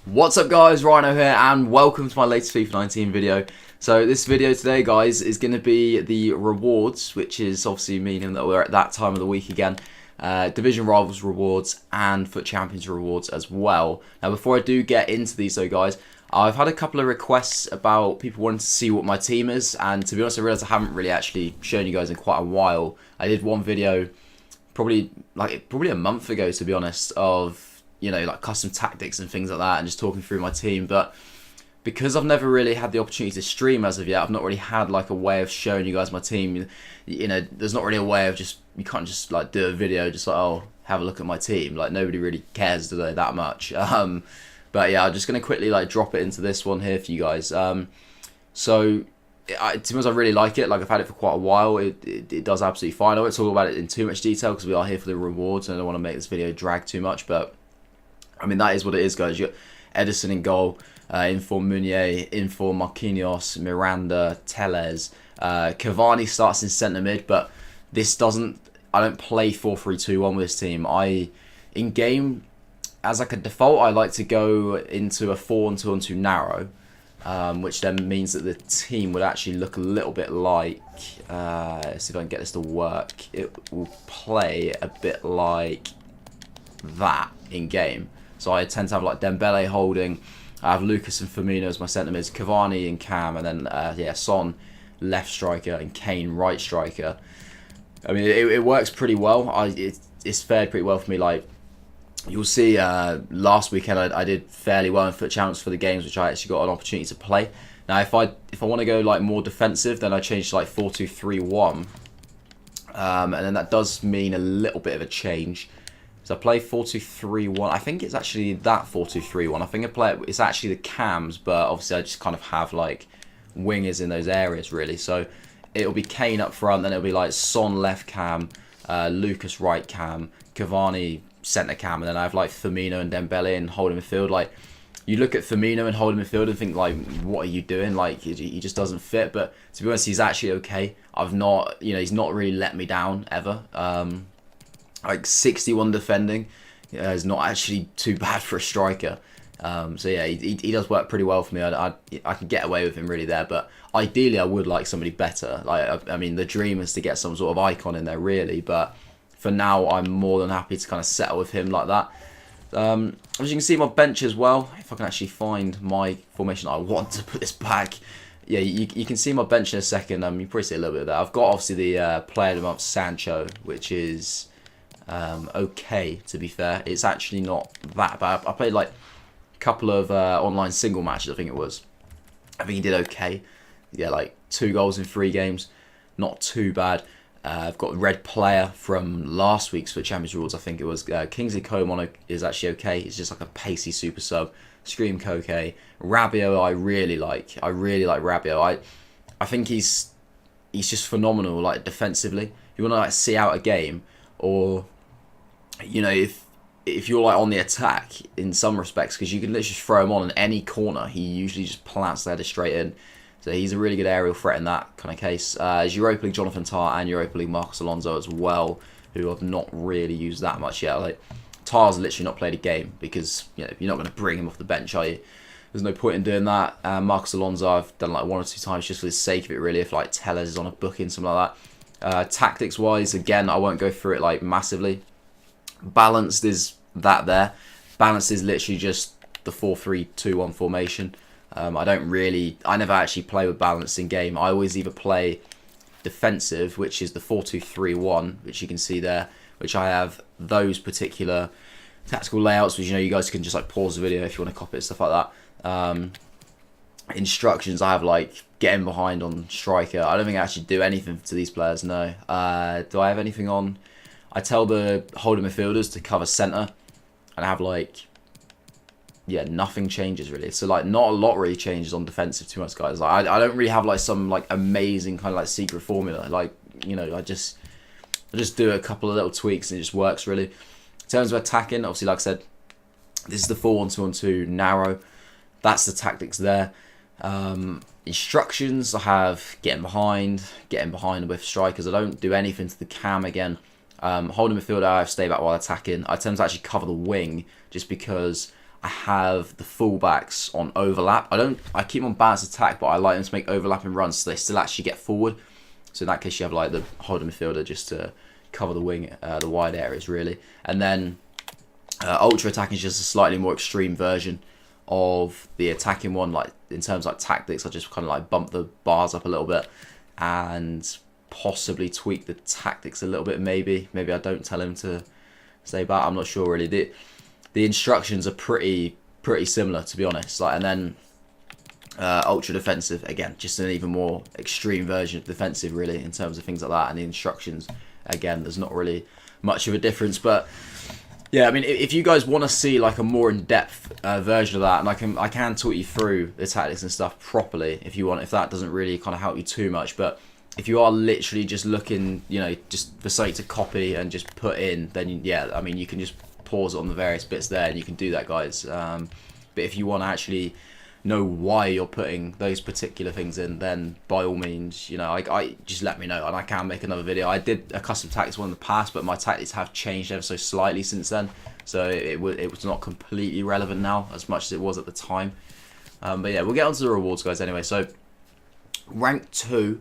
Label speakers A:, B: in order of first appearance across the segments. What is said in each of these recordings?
A: What's up guys, Rhino here and welcome to my latest FIFA 19 video. So this video today guys is going to be the rewards, which is obviously meaning that we're at that time of the week again. Division Rivals rewards and FUT Champions rewards as well. Now before I do get into these though guys, I've had a couple of requests about people wanting to see what my team is, and to be honest I realised I haven't really actually shown you guys in quite a while. I did one video probably a month ago to be honest of, you know, like custom tactics and things like that and just talking through my team, but because I've never really had the opportunity to stream as of yet, I've not really had like a way of showing you guys my team. You know, there's not really a way of you can't just like do a video just like, oh, have a look at my team. Like nobody really cares, do they, that much? But yeah, I'm just gonna quickly like drop it into this one here for you guys. So to be honest, I really like it. Like I've had it for quite a while. It does absolutely fine. I won't talk about it in too much detail because we are here for the rewards and I don't want to make this video drag too much, but I mean, that is what it is, guys. You got Edison in goal, in for Meunier, in for Marquinhos, Miranda, Telles. Cavani starts in centre mid, but this doesn't. I don't play 4-3-2-1 with this team. In game, as like a default, I like to go into a 4-2-2 narrow, which then means that the team would actually look a little bit like. Let's see if I can get this to work. It will play a bit like that in game. So I tend to have like Dembele holding, I have Lucas and Firmino as my centre mids, Cavani and Cam, and then yeah, Son left striker and Kane right striker. I mean, it works pretty well. It's fared pretty well for me. Like you'll see, last weekend I did fairly well in FUT Champions for the games which I actually got an opportunity to play. Now if I want to go like more defensive, then I change to like 4-2-3-1, and then that does mean a little bit of a change. So I play 4-2-3-1. I think it's actually that 4-2-3-1. I think I play it's actually the cams, but obviously I just kind of have like wingers in those areas really. So it'll be Kane up front, then it'll be like Son left cam, Lucas right cam, Cavani centre cam, and then I have like Firmino and Dembele in holding midfield. Like you look at Firmino and holding midfield and think like, what are you doing? Like he just doesn't fit. But to be honest, he's actually okay. I've not, you know, he's not really let me down ever. Like 61 defending is not actually too bad for a striker. So yeah, he does work pretty well for me. I can get away with him really there, but ideally I would like somebody better. Like I mean, the dream is to get some sort of icon in there really, but for now I'm more than happy to kind of settle with him like that. As you can see, my bench as well, if I can actually find my formation I want to put this back. Yeah, you can see my bench in a second. You probably see a little bit of that. I've got obviously the player of the month Sancho, which is okay, to be fair. It's actually not that bad. I played like a couple of online single matches, I think it was. I think he did okay. Yeah, like 2 goals in 3 games. Not too bad. I've got red player from last week's FUT Champions rules, I think it was. Kingsley Coman is actually okay. He's just like a pacey super sub. Scream Koke. Rabiot I really like. I really like Rabiot. I think he's just phenomenal, like defensively. You want to like see out a game, or you know, if you're like on the attack in some respects, because you can literally just throw him on in any corner, he usually just plants the header straight in. So he's a really good aerial threat in that kind of case. As Europa League Jonathan Tah and Europa League Marcos Alonso as well, who I've not really used that much yet. Like Tah's literally not played a game because, you know, you're not going to bring him off the bench, are you? There's no point in doing that. Marcos Alonso I've done like 1 or 2 times just for the sake of it really, if like Tellers is on a booking, something like that. Tactics wise, again, I won't go through it like massively. Balanced is that there. Balanced is literally just the 4-3-2-1 formation. I never actually play with balanced in game. I always either play defensive, which is the 4-2-3-1, which you can see there, which I have those particular tactical layouts, which, you know, you guys can just like pause the video if you want to copy it, stuff like that. Instructions, I have like getting behind on striker. I don't think I actually do anything to these players, no. Do I have anything on? I tell the holding midfielders to cover centre, and I have like, yeah, nothing changes really. So like not a lot really changes on defensive too much, guys. Like I don't really have like some like amazing kind of like secret formula. Like, you know, I just do a couple of little tweaks and it just works really. In terms of attacking, obviously like I said, this is the 4-1-2-1-2 narrow. That's the tactics there. Instructions, I have getting behind with strikers. I don't do anything to the cam again. Holding midfielder, I stay back while attacking. I tend to actually cover the wing just because I have the fullbacks on overlap. I keep them on balanced attack, but I like them to make overlapping runs so they still actually get forward. So in that case, you have like the holding midfielder just to cover the wing, the wide areas really. And then ultra attacking is just a slightly more extreme version of the attacking one. Like in terms of like tactics, I just kind of like bump the bars up a little bit and possibly tweak the tactics a little bit. Maybe I don't tell him to stay back. I'm not sure really. The instructions are pretty similar, to be honest. Like, and then ultra defensive, again, just an even more extreme version of defensive, really, in terms of things like that. And the instructions, again, there's not really much of a difference. But yeah, I mean, if you guys want to see like a more in-depth version of that, and I can talk you through the tactics and stuff properly if you want. If that doesn't really kind of help you too much, but if you are literally just looking, you know, just for something to copy and just put in, then yeah, I mean, you can just pause it on the various bits there, and you can do that, guys. But if you want to actually know why you're putting those particular things in, then by all means, you know, I just let me know, and I can make another video. I did a custom tactics one in the past, but my tactics have changed ever so slightly since then, so it was not completely relevant now as much as it was at the time. But yeah, we'll get onto the rewards, guys. Anyway, so rank 2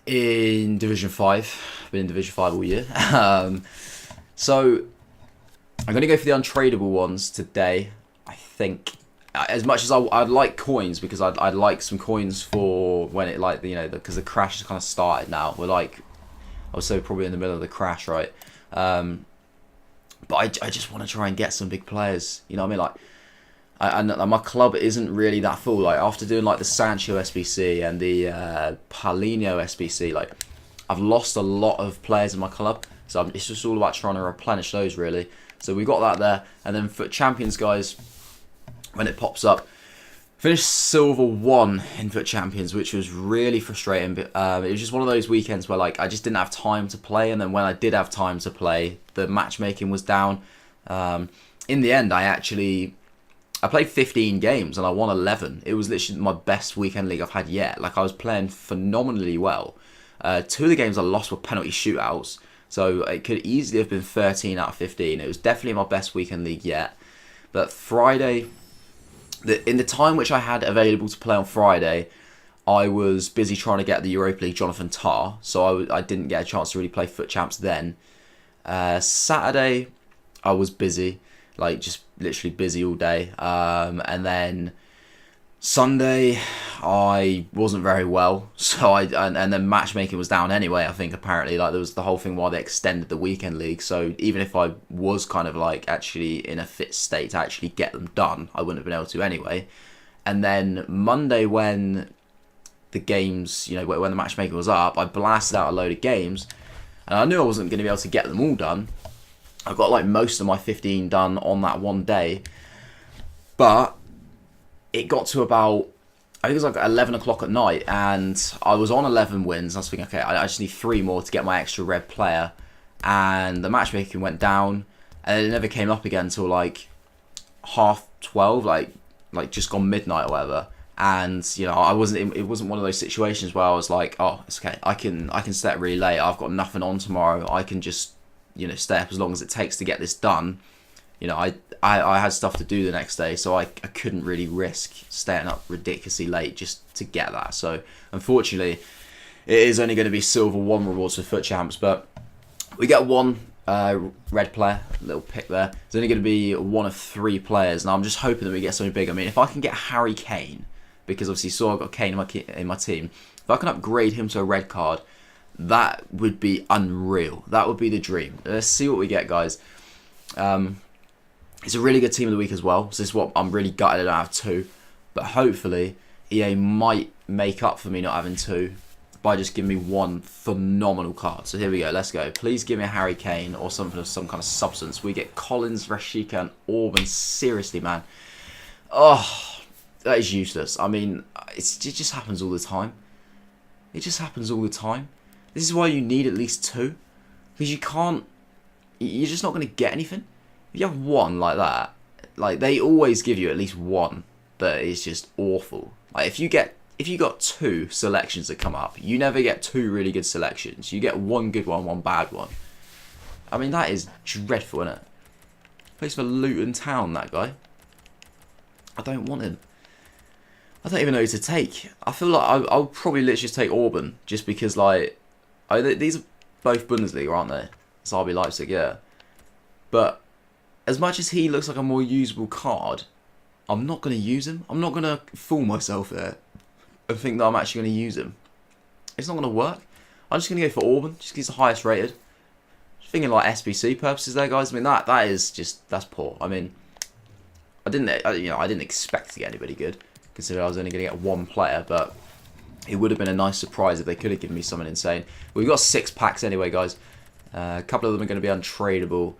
A: in Division 5. Been in Division 5 all year. So I'm going to go for the untradeable ones today, I think. As much as I'd like coins, because I'd like some coins for when it, like, you know, because the crash has kind of started now. We're like, I would say probably in the middle of the crash, right? But I just want to try and get some big players, you know what I mean? Like, and my club isn't really that full. Like, after doing like the Sancho SBC and the Paulinho SBC, like, I've lost a lot of players in my club. So it's just all about trying to replenish those, really. So we got that there. And then FUT Champions, guys, when it pops up, finished silver 1 in FUT Champions, which was really frustrating. It was just one of those weekends where, like, I just didn't have time to play. And then when I did have time to play, the matchmaking was down. In the end, I played 15 games and I won 11. It was literally my best weekend league I've had yet. Like, I was playing phenomenally well. 2 of the games I lost were penalty shootouts. So it could easily have been 13 out of 15. It was definitely my best weekend league yet. But Friday, in the time which I had available to play on Friday, I was busy trying to get the Europa League Jonathan Tah. So I didn't get a chance to really play FUT Champs then. Saturday, I was busy. Like, just literally busy all day. And then Sunday, I wasn't very well, so and then matchmaking was down anyway. I think apparently, like, there was the whole thing why they extended the weekend league. So even if I was kind of like actually in a fit state to actually get them done, I wouldn't have been able to anyway. And then Monday, when the games, you know, when the matchmaking was up, I blasted out a load of games, and I knew I wasn't going to be able to get them all done. I got like most of my 15 done on that one day, but it got to about, I think it was like 11 o'clock at night, and I was on 11 wins. I was thinking, okay, I just need 3 more to get my extra red player, and the matchmaking went down, and it never came up again until like 12:30, like just gone midnight or whatever. And you know, it wasn't one of those situations where I was like, oh, it's okay, I can stay up really late. I've got nothing on tomorrow. I can just, you know, stay up as long as it takes to get this done. You know, I had stuff to do the next day, so I couldn't really risk staying up ridiculously late just to get that. So unfortunately, it is only going to be silver 1 rewards for FUT Champs, but we get 1 red player, little pick there. It's only going to be 1 of 3 players, and I'm just hoping that we get something big. I mean, if I can get Harry Kane, because obviously I've got Kane in my team, if I can upgrade him to a red card, that would be unreal. That would be the dream. Let's see what we get, guys. It's a really good team of the week as well. So this is what I'm really gutted I don't have 2. But hopefully EA might make up for me not having 2 by just giving me 1 phenomenal card. So here we go. Let's go. Please give me a Harry Kane or something of some kind of substance. We get Collins, Rashika, and Orban. Seriously, man. Oh, that is useless. I mean, it just happens all the time. It just happens all the time. This is why you need at least 2. Because you can't... You're just not going to get anything. If you have 1 like that, like, they always give you at least 1 that is just awful. Like, if you got 2 selections that come up, you never get 2 really good selections. You get 1 good one, 1 bad one. I mean, that is dreadful, isn't it? Plays for Luton Town, that guy. I don't want him. I don't even know who to take. I feel like I'll probably literally just take Orban, just because, like, these are both Bundesliga, aren't they? It's RB Leipzig, yeah. But as much as he looks like a more usable card, I'm not going to use him. I'm not going to fool myself there and think that I'm actually going to use him. It's not going to work. I'm just going to go for Orban, just because he's the highest rated. Just thinking like SBC purposes there, guys. I mean, that's poor. I mean, I didn't expect to get anybody good, considering I was only going to get one player, but it would have been a nice surprise if they could have given me someone insane. We've got 6 packs anyway, guys. A couple of them are going to be untradeable.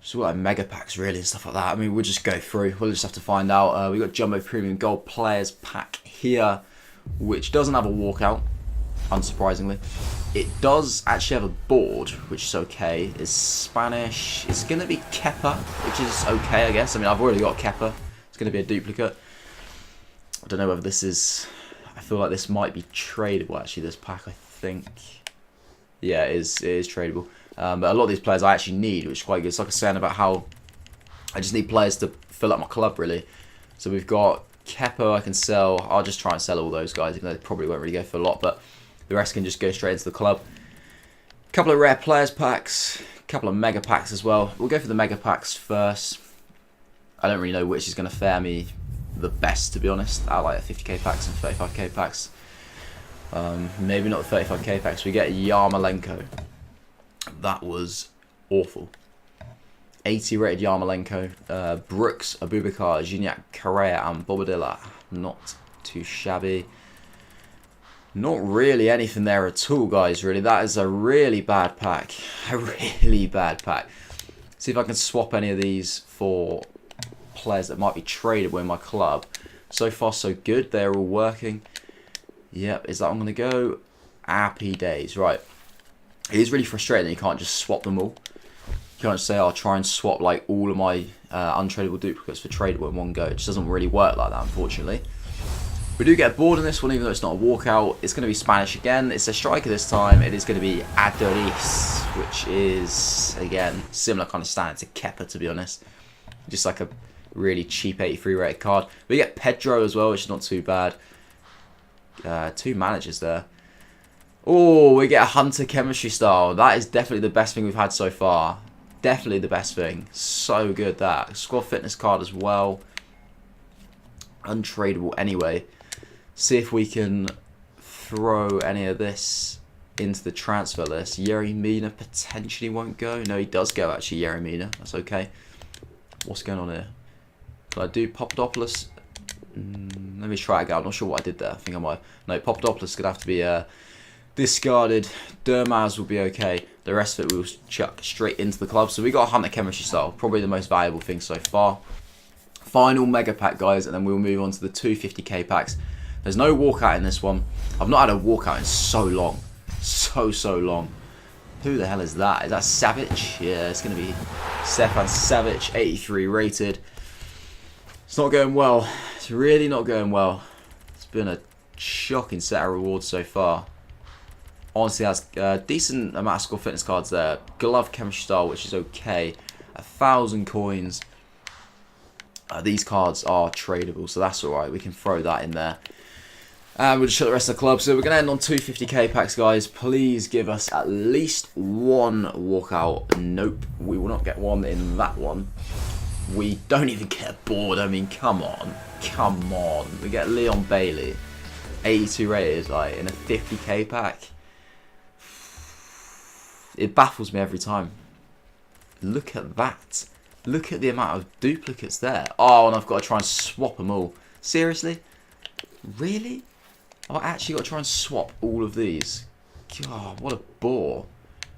A: Just like mega packs, really, and stuff like that. I mean, we'll just go through. We'll just have to find out. We've got Jumbo Premium Gold Players pack here, which doesn't have a walkout, unsurprisingly. It does actually have a board, which is okay. It's Spanish. It's going to be Kepa, which is okay, I guess. I mean, I've already got Kepa. It's going to be a duplicate. I don't know whether this is... I feel like this might be tradable, actually, this pack, I think. Yeah, it is tradable. But a lot of these players I actually need, which is quite good. It's like I was saying about how I just need players to fill up my club, really. So we've got Kepa I can sell. I'll just try and sell all those guys, even though they probably won't really go for a lot. But the rest can just go straight into the club. A couple of rare players packs. A couple of mega packs as well. We'll go for the mega packs first. I don't really know which is going to fare me the best, to be honest. I like 50k packs and 35k packs. Maybe not the 35k packs. We get Yarmolenko. That was awful. 80 rated Yarmolenko. Brooks, Abubakar, Gignac, Correa and Bobadilla. Not too shabby. Not really anything there at all, guys, really. That is a really bad pack. A really bad pack. See if I can swap any of these for players that might be tradable in my club. So far, so good. They're all working. Yep, is that I'm going to go? Happy days. Right. It is really frustrating that you can't just swap them all. You can't just say, I'll try and swap like all of my untradable duplicates for tradable in one go. It just doesn't really work like that, unfortunately. We do get a board in this one, even though it's not a walkout. It's going to be Spanish again. It's a striker this time. It is going to be Adoris, which is, again, similar kind of standard to Kepa, to be honest. Just like a really cheap 83 rated card. We get Pedro as well, which is not too bad. 2 managers there. Oh, we get a Hunter chemistry style. That is definitely the best thing we've had so far. Definitely the best thing. So good, that. Squad fitness card as well. Untradeable anyway. See if we can throw any of this into the transfer list. Yerry Mina potentially won't go. No, he does go, actually, Yerry Mina. That's okay. What's going on here? Can I do Papadopoulos? Let me try it again. I'm not sure what I did there. I think I might. No, Papadopoulos could have to be discarded. Dermaz will be okay. The rest of it we'll chuck straight into the club. So we got a Hunter chemistry style. Probably the most valuable thing so far. Final mega pack, guys, and then we'll move on to the 250k packs. There's no walkout in this one. I've not had a walkout in so long. So long. Who the hell is that? Is that Savic? Yeah, it's going to be Stefan Savic, 83 rated. It's not going well. It's really not going well. It's been a shocking set of rewards so far. Honestly, has a decent amount of score fitness cards there. Glove chemistry style, which is okay. 1,000 coins. These cards are tradable, so that's alright. We can throw that in there. And we'll just show the rest of the club. So we're going to end on 250k packs, guys. Please give us at least one walkout. Nope, we will not get one in that one. We don't even get a board. I mean, come on. Come on. We get Leon Bailey. 82 rated, like, in a 50k pack. It baffles me every time. Look at that. Look at the amount of duplicates there. Oh, and I've got to try and swap them all. Seriously? Really? I've actually got to try and swap all of these. God, what a bore.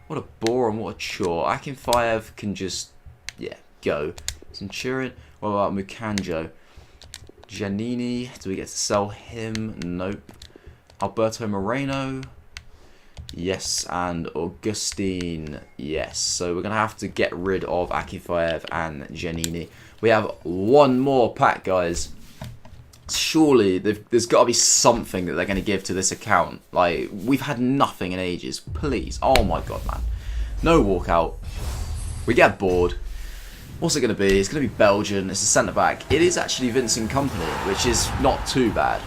A: What a bore and what a chore. Akinfeev can just, yeah, go. Centurion. What about Mukanjo? Giannini. Do we get to sell him? Nope. Alberto Moreno. Yes, and Augustine. Yes, so we're going to have to get rid of Akinfeev and Giannini. We have one more pack, guys. Surely there's got to be something that they're going to give to this account. Like, we've had nothing in ages. Please. Oh my god, man. No walkout. We get bored. What's it going to be? It's going to be Belgian. It's a centre-back. It is actually Vincent Kompany, which is not too bad.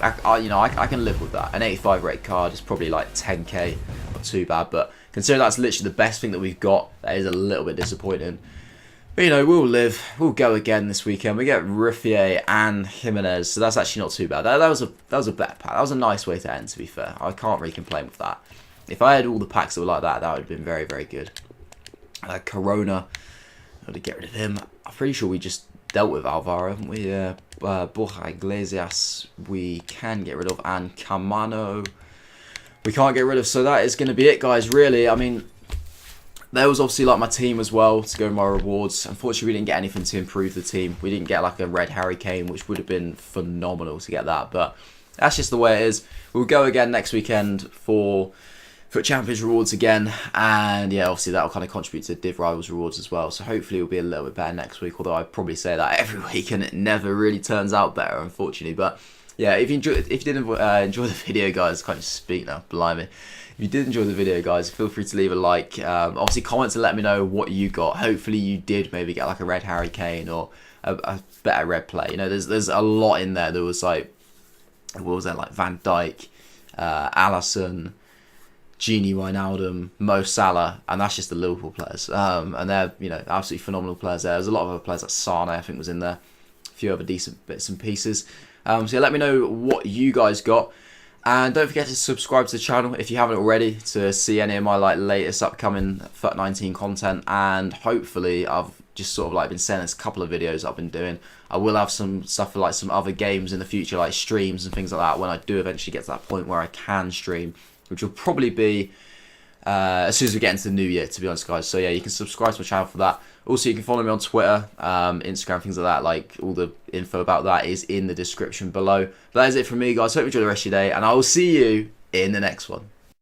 A: I can live with that. An 85 rate card is probably like 10k, not too bad. But considering that's literally the best thing that we've got, that is a little bit disappointing. But, we'll live. We'll go again this weekend. We get Riffier and Jimenez, so that's actually not too bad. That was a better pack. That was a nice way to end, to be fair. I can't really complain with that. If I had all the packs that were like that, that would have been very, very good. Corona, got to get rid of him. I'm pretty sure we just dealt with Alvaro, haven't we? Borja Iglesias, we can get rid of, and Camano, we can't get rid of. So that is going to be it, guys. Really, I mean, there was obviously like my team as well to go in my rewards. Unfortunately, we didn't get anything to improve the team. We didn't get like a red Harry Kane, which would have been phenomenal to get that. But that's just the way it is. We'll go again next weekend for FUT Champions rewards again. And yeah, obviously that will kind of contribute to Div Rivals rewards as well. So hopefully it'll be a little bit better next week. Although I probably say that every week and it never really turns out better, unfortunately. But yeah, if you did enjoy the video, guys, I can't just speak now, blimey. If you did enjoy the video, guys, feel free to leave a like. Obviously, comment to let me know what you got. Hopefully, you did maybe get like a red Harry Kane or a better red play. There's a lot in there. There was like, what was there? Like Van Dijk, Alisson, Gini Wijnaldum, Mo Salah, and that's just the Liverpool players. And they're absolutely phenomenal players there. There's a lot of other players like Sane, I think, was in there. A few other decent bits and pieces. So yeah, let me know what you guys got. And don't forget to subscribe to the channel if you haven't already to see any of my latest upcoming FUT 19 content. And hopefully I've just sort of been saying this a couple of videos I've been doing. I will have some stuff for some other games in the future, like streams and things like that, when I do eventually get to that point where I can stream, which will probably be as soon as we get into the new year, to be honest, guys. So yeah, you can subscribe to my channel for that. Also, you can follow me on Twitter, Instagram, things like that. Like, all the info about that is in the description below. But that is it from me, guys. Hope you enjoy the rest of your day, and I will see you in the next one.